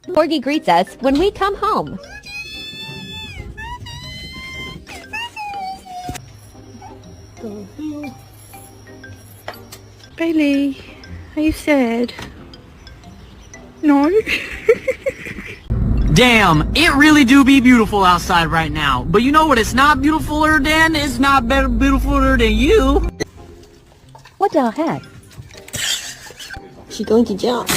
Corgi greets us when we come home. Bailey, are you sad? No? Damn, it really do be beautiful outside right now. But you know what it's not beautifuler than? It's not better beautifuler than you. What the heck? She's going to jump.